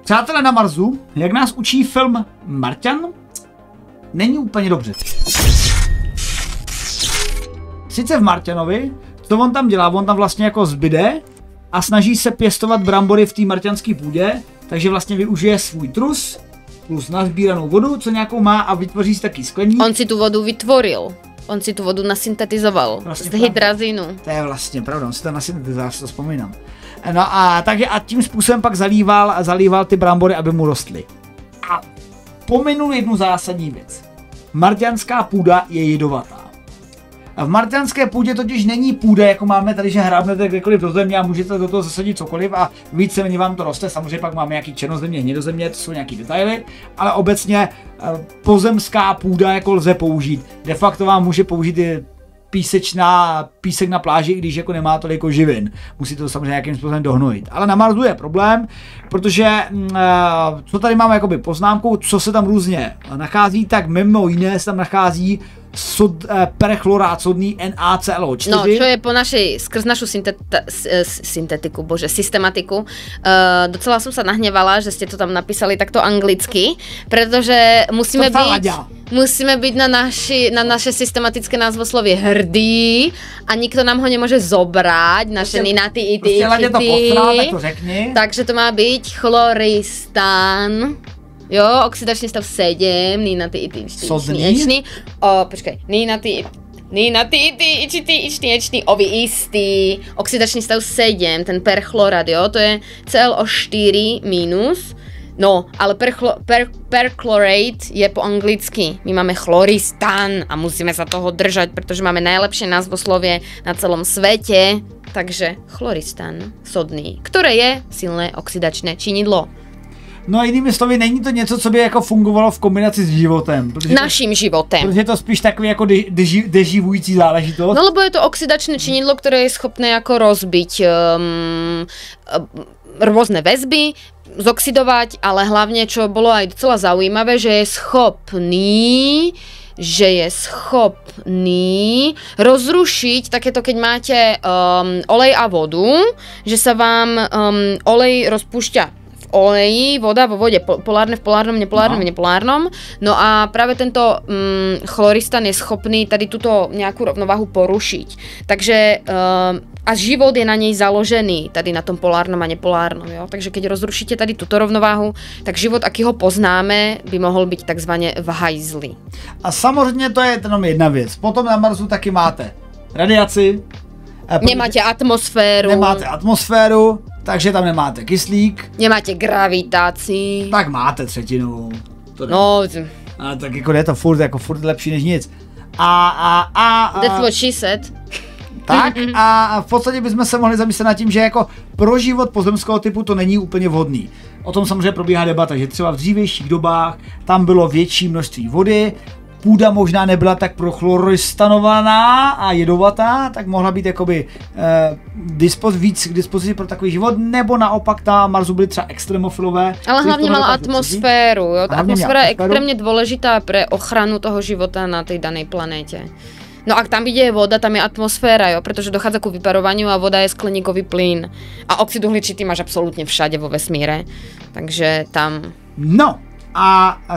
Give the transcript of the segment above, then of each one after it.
Přátelé na Marsu, jak nás učí film Marťan, není úplně dobře. Sice v Marťanovi, co on tam dělá, on tam vlastně jako zbyde a snaží se pěstovat brambory v té marťanské půdě, takže vlastně využije svůj trus plus nazbíranou vodu, co nějakou má a vytvoří si taky skleník. On si tu vodu vytvoril. On si tu vodu nasyntetizoval vlastně z hydrazinu. To je vlastně pravda, on si to nasyntetizoval, si to vzpomínám. No a takže a tím způsobem pak zalíval ty brambory, aby mu rostly. A pominul jednu zásadní věc. Marťanská půda je jedovatá. A v marťanské půdě totiž není půda, jako máme tady, že hrábnete kdekoliv do země a můžete do toho zasadit cokoliv a víceméně vám to roste. Samozřejmě pak máme nějaký černozemě, hnědozemě, to jsou nějaký detaily, ale obecně pozemská půda jako lze použít. De facto vám může použít i písek na pláži, i když jako nemá toliko živin. Musí to samozřejmě nějakým způsobem dohnojit. Ale na Marsu je problém, protože co tady máme jakoby poznámku, co se tam různě nachází, tak mimo jiné se tam nachází perchlorát sodný NaClO4. No, čo je po našej, skrz našu syntetiku, systematiku, docela som sa nahnevala, že ste to tam napísali takto anglicky, pretože musíme byť na naše systematické názvoslovie hrdí a nikto nám ho nemôže zobrať, naše ninaty, takže to má byť chloristán. Jo, oxidačný stav 7, ninatý, oviistý, oxidačný stav 7, ten perchlorát, jo, to je ClO4 minus, no, ale perchlorate je po anglicky, my máme chloristán a musíme sa toho držať, pretože máme najlepšie názvoslovie na celom svete, takže chloristán sodný, ktoré je silné oxidačné činidlo. No a jinými slovy, není to něco, co by jako fungovalo v kombinaci s životem. Naším životem. Protože je to spíš takový jako deživující záležitost. No lebo je to oxidačné činidlo, ktoré je schopné jako rozbiť rôzne väzby, zoxidovať, ale hlavne, čo bolo aj docela zaujímavé, že je schopný rozrušiť takéto, keď máte olej a vodu, že sa vám olej rozpúšťa oleji, voda vo vode, polárne v polárnom, nepolárnom v nepolárnom. No a práve tento chloristan je schopný tady túto nejakú rovnováhu porušiť. Takže a život je na nej založený, tady na tom polárnom a nepolárnom. Jo? Takže keď rozrušíte tady túto rovnováhu, tak život, aký ho poznáme, by mohol byť takzvaně v hajzli. A samozřejmě to je jenom jedna věc. Potom na Marsu taky máte radiaci. Nemáte atmosféru. Takže tam nemáte kyslík. Nemáte gravitaci. Tak máte třetinu. No. A tak jako je to furt lepší než nic. That's what she said. Tak a v podstatě bychom se mohli zamyslet nad tím, že jako pro život pozemského typu to není úplně vhodný. O tom samozřejmě probíhá debata, že třeba v dřívějších dobách tam bylo větší množství vody, půda možná nebyla tak prochloristanovaná a jedovatá, tak mohla být jakoby víc k dispozici pro takový život, nebo naopak na Marsu byly třeba extremofilové. Ale hlavně mala atmosféru, jo? Ta atmosféra je extrémně dôležitá pre ochranu toho života na tej danej planéte. No a tam, kde je voda, tam je atmosféra, jo, pretože dochádza ku vyparovaniu a voda je skleníkový plyn. A oxid uhličitý máš absolútne všade vo vesmíre. Takže tam... No,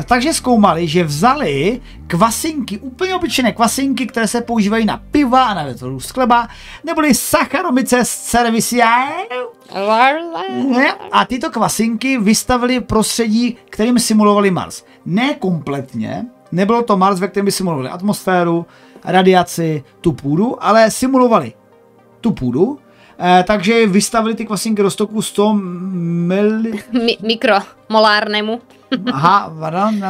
takže zkoumali, že vzali kvasinky, úplně obyčejné kvasinky, které se používají na piva a na růst chleba, neboli Saccharomyces cerevisiae. A tyto kvasinky vystavili prostředí, kterým simulovali Mars. Ne kompletně, nebylo to Mars, ve kterém by simulovali atmosféru, radiaci, tu půdu, ale simulovali tu půdu. Takže vystavili ty kvasinky roztoku 100 mikromolárnemu. Aha,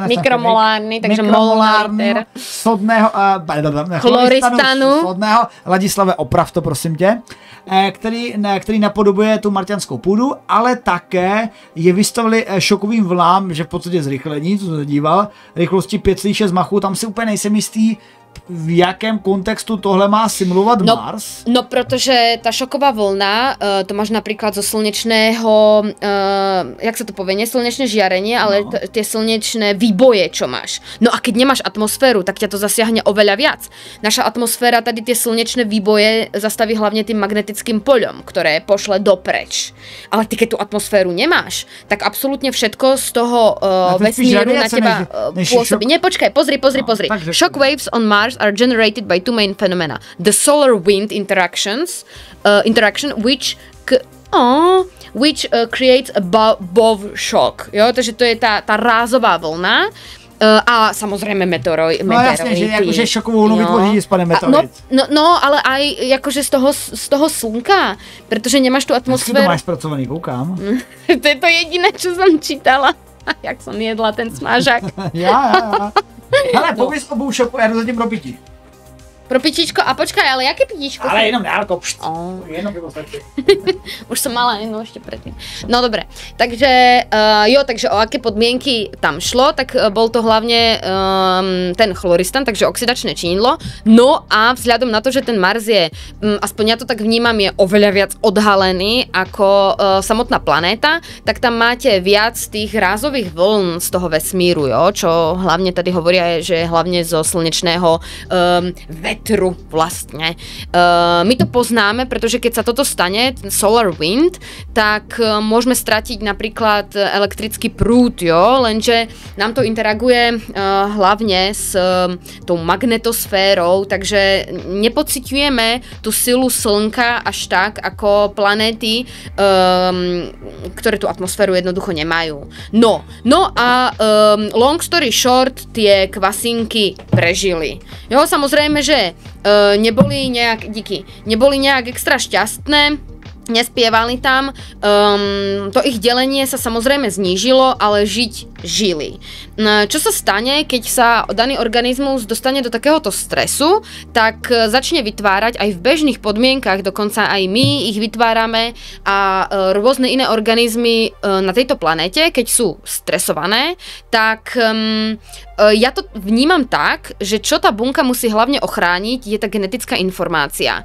mikromolárny, takže molárter. Sodného, chloristanu. Sodného, Ladislave, oprav to prosím tě, který napodobuje tu marťanskou půdu, ale také je vystavili šokovým vlnám, že v podstatě zrychlení, co se díval, rychlosti 5,6 machů, tam si úplně nejsem jistý, v jakém kontextu tohle má simulovat Mars? No, protože ta šoková vlna, to máš napríklad zo slnečného, jak sa to povie, nie slnečné žiarenie, ale tie slnečné výboje, čo máš. No a keď nemáš atmosféru, tak ťa to zasiahne oveľa viac. Naša atmosféra tady tie slnečné výboje zastaví hlavne tým magnetickým poľom, ktoré pošle dopreč. Ale ty, keď tú atmosféru nemáš, tak absolútne všetko z toho vesmíru na teba pôsobí. Nie, počkaj, pozri. Shockwaves on Mars are generated by two main phenomena. The solar wind interaction, which creates a bow shock. Jo? Takže to je tá rázová vlna. A samozrejme meteoroidy. No jasne, že akože šokovú vlnu vytvoří spadne meteorit. No, ale aj akože z toho slnka, pretože nemáš tú atmosféru. Jak to máš spracovaný, koukám. To je to jediné, čo som čítala. Jak som jedla ten smážak. Ja. Hele, pověz o boušoku, já jdu zatím pro pití. Pro pitíčko? A počkaj, ale jaké pitíčko? Ale jenom dálko, jenom pivo stačí. Už som mala jedno ešte predtým. No dobre, takže takže o aké podmienky tam šlo, tak bol to hlavne ten chloristan, takže oxidačné činidlo. No a vzhľadom na to, že ten Mars je, aspoň ja to tak vnímam, je oveľa viac odhalený ako samotná planéta, tak tam máte viac tých rázových vln z toho vesmíru, jo, čo hlavne tady hovoria, že je hlavne zo slnečného vetru vlastne. My to poznáme, pretože keď sa toto stane, ten solar wind, tak môžeme stratiť napríklad elektrický prúd, jo, lenže nám to interaguje hlavne s tou magnetosférou, takže nepociťujeme tú silu slnka až tak, ako planéty, ktoré tú atmosféru jednoducho nemajú. No a long story short, tie kvasinky prežili. Jo, samozrejme, že neboli nejak extra šťastné, nespievali tam, to ich delenie sa samozrejme znížilo, ale žiť žili. Čo sa stane, keď sa daný organizmus dostane do takéhoto stresu, tak začne vytvárať aj v bežných podmienkach, dokonca aj my ich vytvárame a rôzne iné organizmy na tejto planéte, keď sú stresované, tak ja to vnímam tak, že čo tá bunka musí hlavne ochrániť, je tá genetická informácia.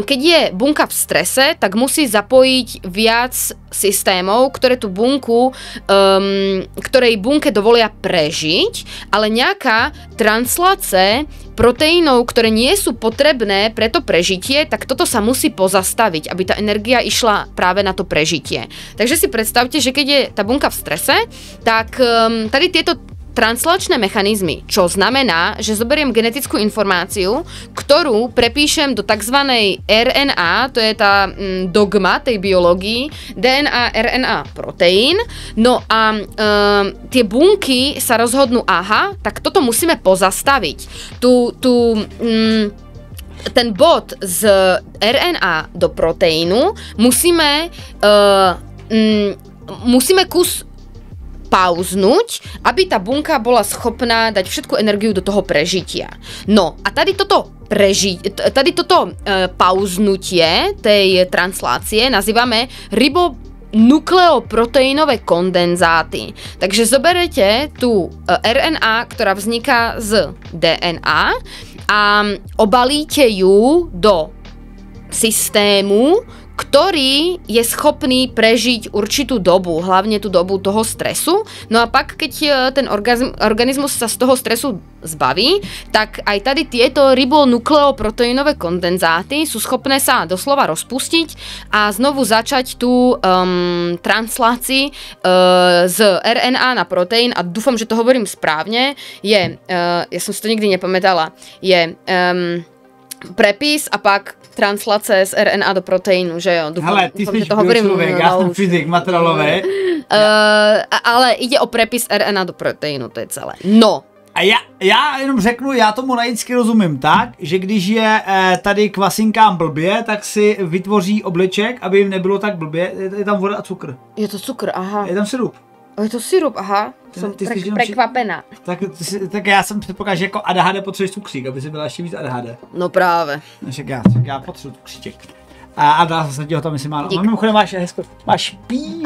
Keď je bunka v strese, tak musí zapojiť viac systémov, ktoré tú bunku, ktorej bunke dovolia prežiť, ale nejaká translácia proteínov, ktoré nie sú potrebné pre to prežitie, tak toto sa musí pozastaviť, aby tá energia išla práve na to prežitie. Takže si predstavte, že keď je tá bunka v strese, tak tady tieto translačné mechanizmy, čo znamená, že zoberiem genetickú informáciu, ktorú prepíšem do tzv. RNA, to je tá dogma tej biológii, DNA, RNA, proteín, no a tie bunky sa rozhodnú, aha, tak toto musíme pozastaviť. Ten bod z RNA do proteínu musíme kus pauznúť, aby tá bunka bola schopná dať všetku energiu do toho prežitia. No a tady toto pauznutie tej translácie nazývame ribonukleoproteínové kondenzáty. Takže zoberete tú RNA, ktorá vzniká z DNA a obalíte ju do systému, ktorý je schopný prežiť určitú dobu, hlavne tú dobu toho stresu. No a pak, keď ten organizmus sa z toho stresu zbaví, tak aj tady tieto ribonukleoproteínové kondenzáty sú schopné sa doslova rozpustiť a znovu začať tú translácii z RNA na proteín, a dúfam, že to hovorím správne, ja som si to nikdy nepamätala, je prepis a pak translácie z RNA do proteínu, že jo? Hele, ty jsi člověk, já jsem fyzik, materiálové. Ale ide o prepis RNA do proteínu, to je celé. No. A já jenom řeknu, já tomu laicky rozumím tak, že když je tady kvasinkám blbě, tak si vytvoří obliček, aby jim nebylo tak blbě. Je tam voda a cukr. Je to cukr, aha. Je tam sirup. Je to sirup, aha. Jsem prekvapená. Tak já jsem předpokládal, že jako ADHD potřebuješ cukřík, aby si byla ještě víc ADHD. No právě. No, však já potřebuji cukříček. A dá se ti ho tam, myslím, málo. A mimochodem máš pí.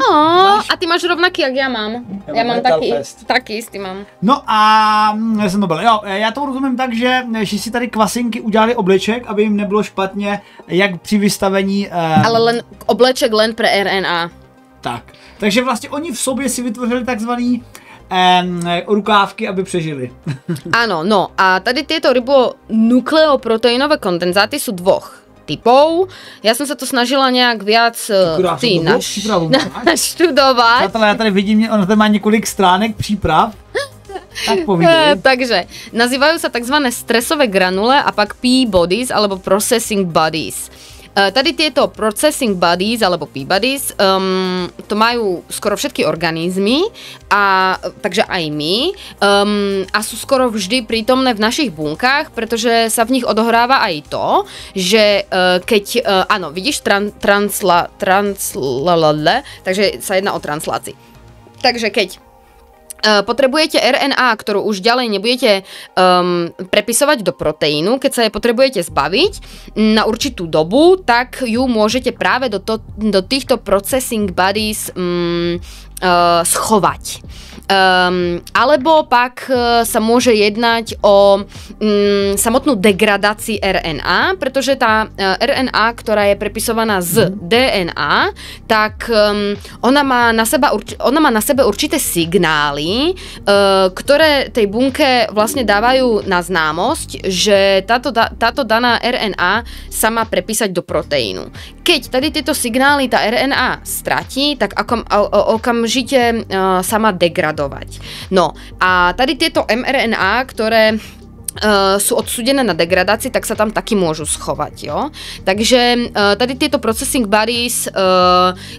A ty máš rovnaký, jak já mám. Já mám taky jistý mám. No a já jsem to byl. Jo, já to rozumím tak, že si tady kvasinky udělali obleček, aby jim nebylo špatně, jak při vystavení... Ale obleček len pre RNA. Tak. Takže vlastně oni v sobě si vytvořili takzvaný rukávky, aby přežili. Áno, no a tady tieto ribonukleoproteínové kondenzáty sú dvoch typov. Ja som sa to snažila nejak viac naštudovať. Já tady vidím, ono tady má několik stránek příprav. Tak povídej. Takže, nazývajú sa tzv. Stresové granule a pak P-bodies alebo processing bodies. Tady tieto processing bodies alebo P-bodies to majú skoro všetky organizmy, a takže aj my, a sú skoro vždy prítomné v našich bunkách, pretože sa v nich odohráva aj to, že keď, áno, vidíš, takže sa jedná o translácii. Takže keď potrebujete RNA, ktorú už ďalej nebudete prepisovať do proteínu, keď sa je potrebujete zbaviť na určitú dobu, tak ju môžete práve do týchto processing bodies schovať. Alebo pak sa môže jednať o samotnú degradáciu RNA, pretože tá RNA, ktorá je prepisovaná z DNA, tak ona má na sebe určité signály, ktoré tej bunke vlastne dávajú na známosť, že táto daná RNA sa má prepísať do proteínu. Keď tady tieto signály tá RNA stratí, tak okamžite sa má degradovať. No a tady tieto mRNA, ktoré sú odsúdené na degradácii, tak sa tam taky môžu schovať, jo. Takže tady tieto processing bodies,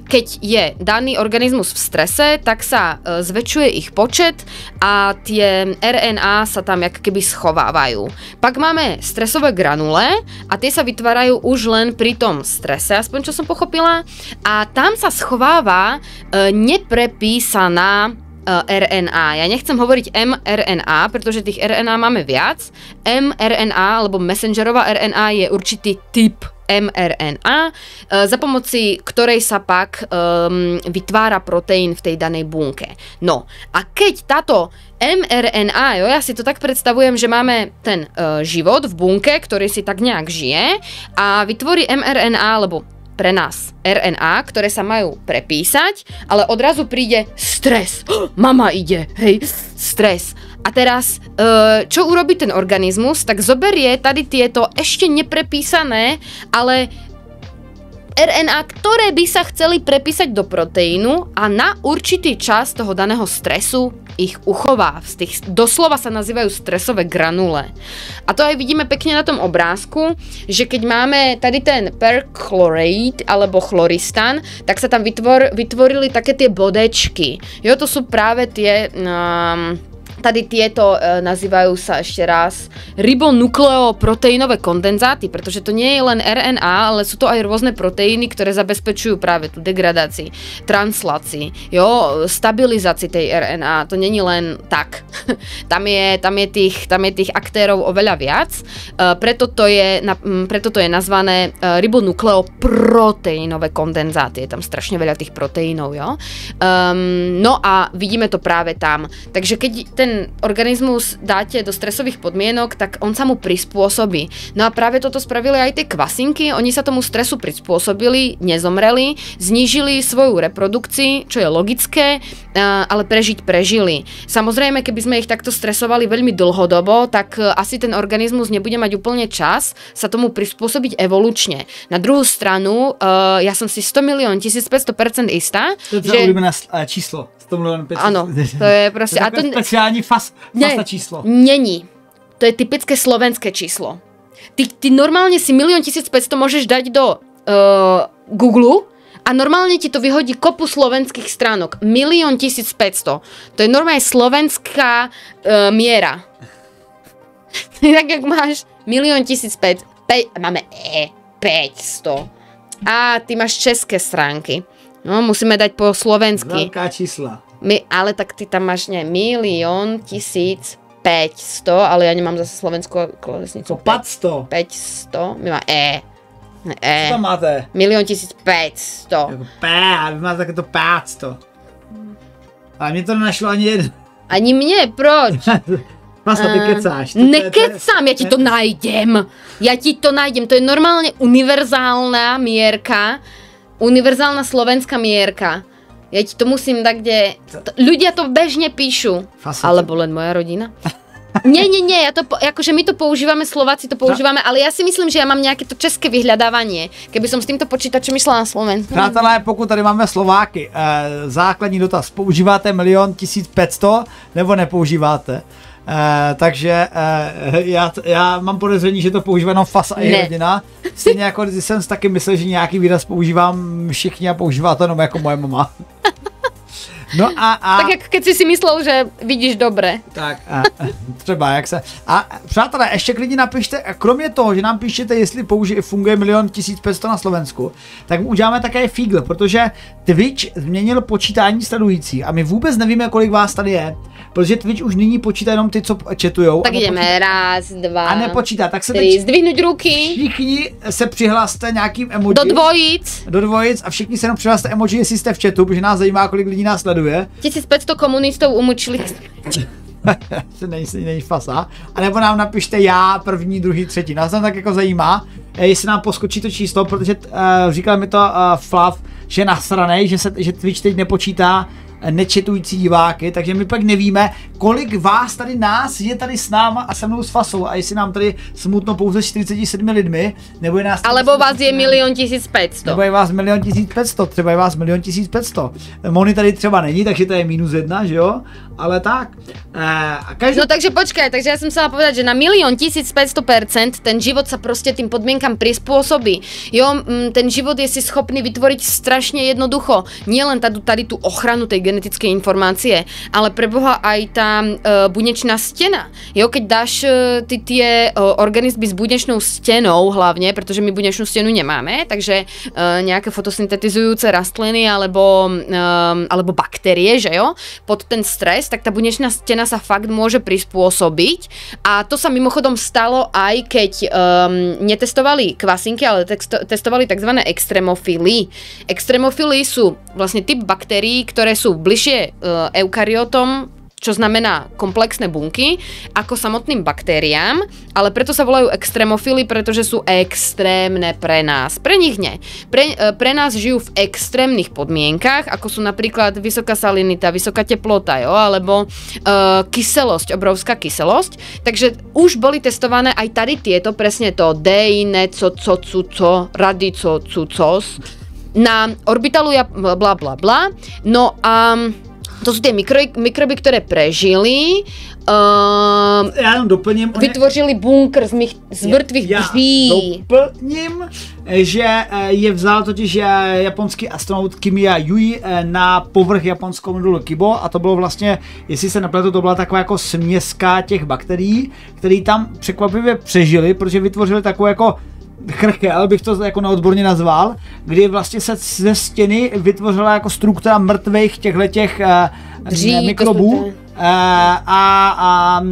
keď je daný organizmus v strese, tak sa zväčšuje ich počet a tie RNA sa tam jak keby schovávajú. Pak máme stresové granule a tie sa vytvárajú už len pri tom strese, aspoň čo som pochopila, a tam sa schováva neprepísaná RNA. Ja nechcem hovoriť mRNA, pretože tých RNA máme viac. mRNA alebo messengerová RNA je určitý typ mRNA, za pomoci ktorej sa pak vytvára proteín v tej danej bunke. No a keď táto mRNA, ja si to tak predstavujem, že máme ten život v bunke, ktorý si tak nejak žije a vytvorí mRNA, alebo pre nás RNA, ktoré sa majú prepísať, ale odrazu príde stres. Mama ide, hej, stres. A teraz, čo urobí ten organizmus, tak zoberie tady tieto ešte neprepísané, ale RNA, ktoré by sa chceli prepísať do proteínu a na určitý čas toho daného stresu ich uchová. Doslova sa nazývajú stresové granule. A to aj vidíme pekne na tom obrázku, že keď máme tady ten perchlorate alebo chloristan, tak sa tam vytvorili také tie bodečky. Jo, to sú práve tie... Tady tieto nazývajú sa ešte raz ribonukleoproteínové kondenzáty, pretože to nie je len RNA, ale sú to aj rôzne proteíny, ktoré zabezpečujú práve tú degradácii, translácii, stabilizácii tej RNA. To není len tak. Tam je tých aktérov oveľa viac, preto to je nazvané ribonukleoproteínové kondenzáty. Je tam strašne veľa tých proteínov, jo. No a vidíme to práve tam. Takže keď ten organizmus dáte do stresových podmienok, tak on sa mu prispôsobí. No a práve toto spravili aj tie kvasinky, oni sa tomu stresu prispôsobili, nezomreli, znížili svoju reprodukciu, čo je logické, ale prežili. Samozrejme, keby sme ich takto stresovali veľmi dlhodobo, tak asi ten organizmus nebude mať úplne čas sa tomu prispôsobiť evolučne. Na druhú stranu, ja som si 100 500% istá, to je obľúbené číslo. 100 500 000. Áno, to je proste... To je speciální fasta číslo. Není. To je typické slovenské číslo. Ty normálne si 1 500 000 môžeš dať do Google a normálne ti to vyhodí kopu slovenských stránok. 1 500 000. To je normálne slovenská miera. Tak jak máš 1 500 000, máme 500. A ty máš české stránky. No, musíme dať po slovensky. Veľká čísla. Ale tak ty tam máš 1 500 000, ale ja nemám zase slovenskú klávesnicu. 500. 500, my máme Co tam máte? 1 500 000. Jako vy máte také to 500. Ale mě to nenašlo ani jeden. Ani mne, proč? Pasta, ty kecáš. Nekecám, ja ti to nájdem. Ja ti to nájdem, to je normálne univerzálna mierka, univerzálna slovenská mierka. Ja ti to musím dať, kde... Ľudia to bežne píšu. Alebo len moja rodina. Nie, ja to, akože my to používame, Slováci to používame, ale ja si myslím, že ja mám nejaké to české vyhľadávanie. Keby som s týmto počítačem išla na Slovensku. Přátelé, pokud tady máme Slováky, základní dotaz, používáte 1 500 000 nebo nepoužíváte? Takže já mám podezření, že to používá jenom FAS a její rodina. Stejně jako když jsem taky myslel, že nějaký výraz používám všichni a používá to jenom jako moje mama. No tak jak keď si myslel, že vidíš dobre. Tak, třeba jak se... A přátelé, ještě klidně napište, kromě toho, že nám píšete, jestli funguje 1 500 000 na Slovensku, tak uděláme také fígl, protože Twitch změnil počítání sledujících a my vůbec nevíme, kolik vás tady je. Protože Twitch už nyní počítá jenom ty, co chatujou. Tak jdeme, raz, dva, a nepočítá, tak se tři, zdvihnout ruky. Všichni se přihlaste nějakým emoji. Do dvojic a všichni se jenom přihlaste emoji, jestli jste v chatu, protože nás zajímá, kolik lidí nás sleduje. 1500 komunistů umučili. To není fasa. A nebo nám napište já, první, druhý, třetí. Nás tam tak jako zajímá, jestli nám poskočí to číslo, protože říkal mi to Flav, že je nasranej, že Twitch teď nepočítá nečetující diváky, takže my pak nevíme, kolik vás tady nás je tady s náma a se mnou s Fasou a jestli nám tady smutno pouze 47 lidmi, nebo je nás... Alebo vás je 1 500 000. Nebo je vás 1 500 000, třeba je vás 1 500 000. Moni tady třeba není, takže to je -1, že jo? Ale tak. No takže počkaj, takže ja som chcela povedať, že na 1 500 000% ten život sa proste tým podmienkam prispôsobí. Jo, ten život je si schopný vytvoriť strašne jednoducho. Nielen tady tú ochranu tej genetické informácie, ale preboha aj tá bunečná stena. Jo, keď dáš ty tie organizmy s bunečnou stenou hlavne, pretože my bunečnú stenu nemáme, takže nejaké fotosyntetizujúce rastliny alebo baktérie, že jo, pod ten stres, tak tá bunečná stena sa fakt môže prispôsobiť a to sa mimochodom stalo aj keď netestovali kvasinky, ale testovali tzv. Extremofily. Extremofily sú vlastne typ baktérií, ktoré sú bližšie eukaryotom, čo znamená komplexné bunky, ako samotným baktériám, ale preto sa volajú extrémofily, pretože sú extrémne pre nás. Pre nich nie. Pre nás žijú v extrémnych podmienkach, ako sú napríklad vysoká salinita, vysoká teplota, jo, alebo kyselosť, obrovská kyselosť. Takže už boli testované aj tady tieto, presne to radicocucos, na orbitalu bla bla bla. No a to sú tie mikroby, ktoré prežili. Já jenom doplním. Vytvořili bunkr z mrtvých dříví. Doplním, že je vzal totiž japonský astronaut Kimiya Yui na povrch japonského modulu Kibo a to bylo vlastně, jestli se nepletu, to byla taková jako směska těch bakterií, které tam překvapivě přežili, protože vytvořili takovou jako chrchel, bych to jako neodborně nazval, kdy vlastně se ze stěny vytvořila jako struktura mrtvých těchhletěch mikrobů a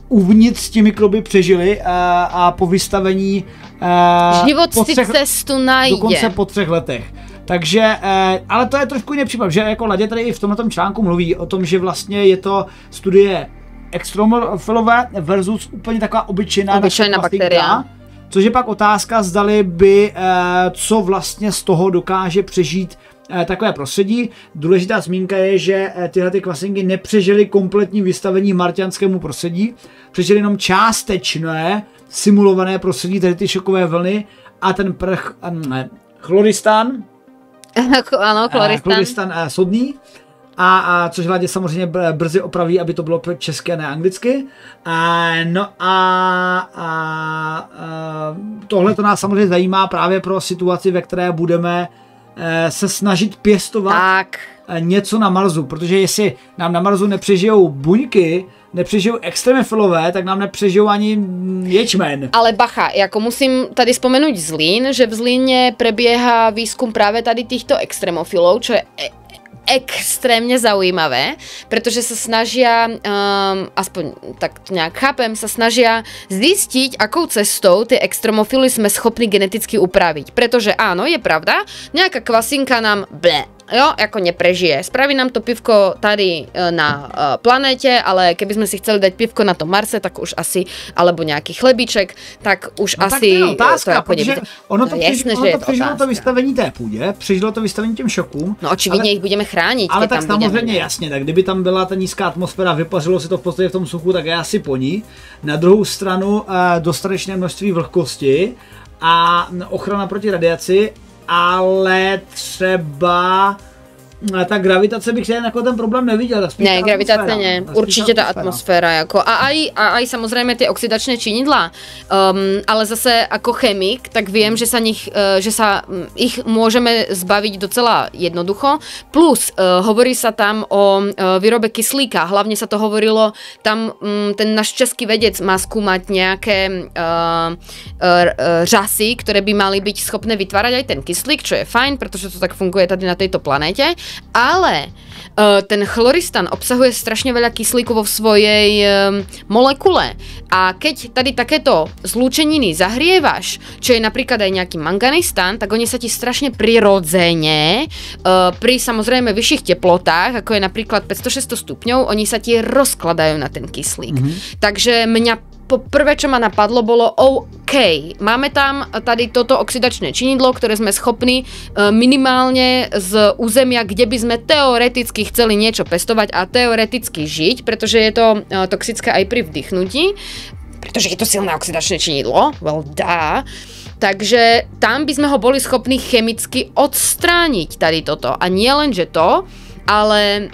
uvnitř ti mikroby přežili a po vystavení život si cestu najde. Dokonce po 3 letech. Takže, ale to je trošku jiný případ, že jako Ladě tady i v tomto článku mluví o tom, že vlastně je to studie extremofilové versus úplně taková obyčejná bakteria. Což je pak otázka, zdali by, co vlastně z toho dokáže přežít takové prostředí. Důležitá zmínka je, že tyhle ty kvasinky nepřežily kompletní vystavení marťanskému prostředí, přežily jenom částečné simulované prostředí, tedy ty šokové vlny a ten chloristan. Ano, chloristan sodný. A což Ladě samozřejmě brzy opraví, aby to bylo česky a ne anglicky. Tohle to nás samozřejmě zajímá právě pro situaci, ve které budeme se snažit pěstovat něco na Marsu, protože jestli nám na Marsu nepřežijou buňky, nepřežijou extremofilové, tak nám nepřežijou ani ječmen. Ale bacha, jako musím tady spomenúť Zlín, že v Zlíne prebieha výskum práve tady týchto extremofilov, čo je extrémne zaujímavé, pretože sa snažia, aspoň tak nejak chápem, sa snažia zistiť, akou cestou tie extremofily sme schopní geneticky upraviť. Pretože áno, je pravda, nejaká kvasinka nám ako neprežije. Spraví nám to pivko tady na planéte, ale keby sme si chceli dať pivko na tom Marse, tak už asi, alebo nejaký chlebíček, tak už no, asi... Tak to je otázka, protože ono to přežilo to vystavení té půdě, přežilo to vystavení těm šokům. No očividně ich budeme chránit. Ale tak samozřejmě jasně, tak kdyby tam byla ta nízká atmosféra, vypařilo se to v podstatě v tom suchu, tak je asi po ní. Na druhou stranu dostatečné množství vlhkosti a ochrana proti radiaci, ale třeba ta gravitace bych jako ten problém neviděl. Ne, gravitace ne, určitě ta atmosféra. Jako. A aj samozřejmě ty oxidačné činidla, ale zase jako chemik, tak vím, že sa ich môžeme zbaviť docela jednoducho. Plus, hovorí sa tam o výrobe kyslíka, hlavně sa to hovorilo, tam ten náš český vedec má skúmať nejaké řasy, ktoré by mali byť schopné vytvárať aj ten kyslík, čo je fajn, protože to tak funguje tady na tejto planéte. Ale ten chloristan obsahuje strašne veľa kyslíku vo svojej molekule a keď tady takéto zlúčeniny zahrievaš, čo je napríklad aj nejaký manganistán, tak oni sa ti strašne prirodzene pri samozrejme vyšších teplotách, ako je napríklad 500-600 stupňov, oni sa ti rozkladajú na ten kyslík. Takže mňa prvé, čo ma napadlo, bolo OK, máme tam tady toto oxidačné činidlo, ktoré sme schopní minimálne z územia, kde by sme teoreticky chceli niečo pestovať a teoreticky žiť, pretože je to toxické aj pri vdychnutí, pretože je to silné oxidačné činidlo, well dá. Takže tam by sme ho boli schopní chemicky odstrániť tady toto. A nie len, že to, ale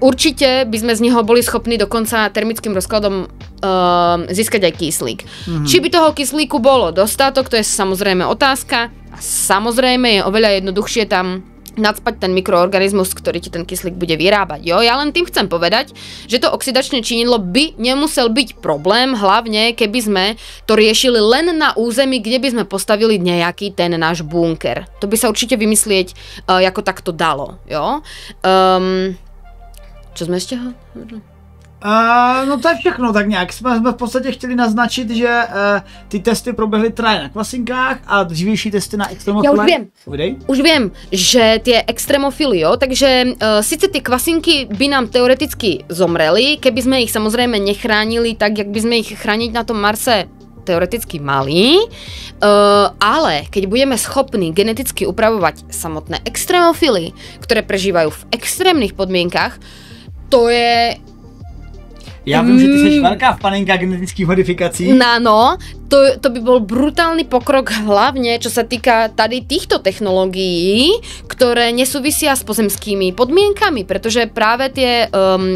určite by sme z neho boli schopní dokonca termickým rozkladom získať aj kyslík. Či by toho kyslíku bolo dostatok, to je samozrejme otázka. A samozrejme je oveľa jednoduchšie tam nacpať ten mikroorganizmus, ktorý ti ten kyslík bude vyrábať. Jo, ja len tým chcem povedať, že to oxidačné činidlo by nemusel byť problém, hlavne keby sme to riešili len na území, kde by sme postavili nejaký ten náš bunker. To by sa určite vymyslieť ako takto dalo. Jo? Čo sme ešte hovorili? No to je všechno, tak nějak jsme v podstatě chtěli naznačit, že ty testy proběhly traje na kvasinkách a dřívější testy na extremofily. Ja už viem, že tie extremofily, jo, takže sice tie kvasinky by nám teoreticky zomreli, keby sme ich samozrejme nechránili tak, jak by sme ich chrániť na tom Marse teoreticky mali, ale keď budeme schopní geneticky upravovať samotné extremofily, ktoré prežívajú v extrémnych podmienkach, to je... Já vím, že ty jsi velká faninka genetických modifikací. Áno, to by bol brutálny pokrok hlavne, čo sa týka tady týchto technológií, ktoré nesúvisia s pozemskými podmienkami, pretože práve tie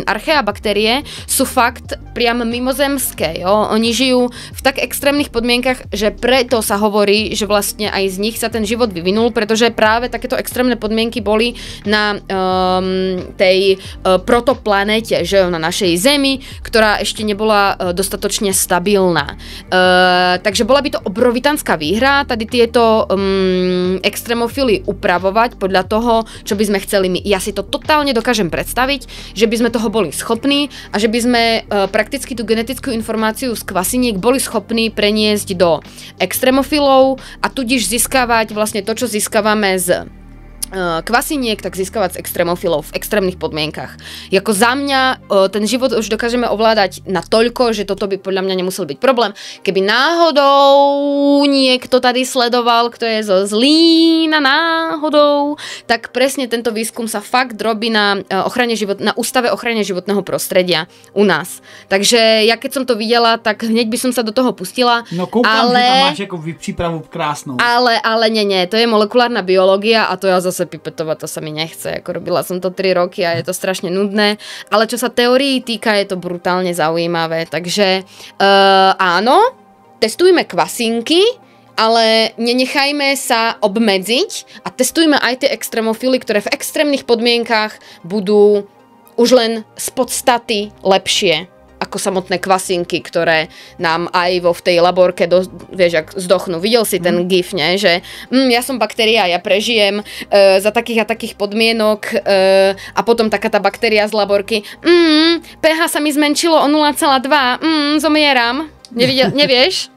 archea baktérie sú fakt priam mimozemské. Jo? Oni žijú v tak extrémnych podmienkach, že preto sa hovorí, že vlastne aj z nich sa ten život vyvinul, pretože práve takéto extrémne podmienky boli na tej protoplanéte, že na našej Zemi, ktorá ešte nebola dostatočne stabilná. Takže bola by to obrovitánska výhra tady tieto extremofily upravovať podľa toho, čo by sme chceli my. Ja si to totálne dokážem predstaviť, že by sme toho boli schopní a že by sme prakticky tú genetickú informáciu z kvasiniek boli schopní preniesť do extremofilov a tudíž získavať vlastne to, čo získavame z kvasiniek, tak získavať z extremofilov v extrémnych podmienkach. Jako za mňa ten život už dokážeme ovládať na toľko, že toto by podľa mňa nemusel byť problém. Keby náhodou niekto tady sledoval, kto je zo Zlína náhodou, tak presne tento výskum sa fakt robí na Ústave ochrane životného prostredia u nás. Takže ja keď som to videla, tak hneď by som sa do toho pustila. No koukám, že tam máš ako přípravu krásnou. Ale nie, to je molekulárna biológia a to ja zase pipetovať, to sa mi nechce. Ako robila som to 3 roky a je to strašne nudné. Ale čo sa teórií týka, je to brutálne zaujímavé. Takže áno, testujme kvasinky, ale nenechajme sa obmedziť a testujme aj tie extremofily, ktoré v extrémnych podmienkach budú už len z podstaty lepšie ako samotné kvasinky, ktoré nám aj v tej laborke, vieš, ak zdochnú. Videl si ten gif, ne? Že ja som baktéria, ja prežijem za takých a takých podmienok a potom taká tá baktéria z laborky. pH sa mi zmenšilo o 0,2. Zomieram. Nevieš?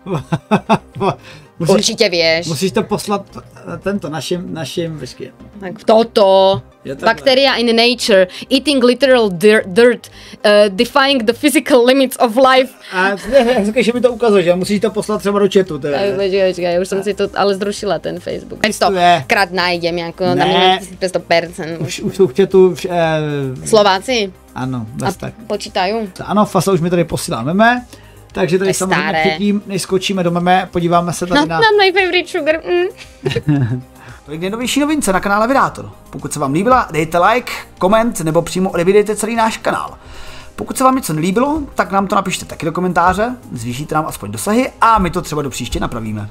Určite vieš. Musíš to poslat tento našim počkej. Tak toto. Bacteria in nature, eating literal dirt, defying the physical limits of life. A že mi to ukazuje, že musíš to poslat třeba do chatu. Počkej, už som si to ale zrušila ten Facebook. 500 krát nájdem, jako na 500%. Už jsou v chatu Slováci? Ano, tak. Počítají? Ano, Fasa už mi tady posílá meme. Takže tady samozřejmě předtím, než skočíme do meme, podíváme se tady na... Not my favorite sugar. Tolik nejnovější novince na kanále Vyrátor. Pokud se vám líbila, dejte like, koment nebo přímo odebírejte celý náš kanál. Pokud se vám něco nelíbilo, tak nám to napište taky do komentáře, zvýšíte nám aspoň dosahy a my to třeba do příště napravíme.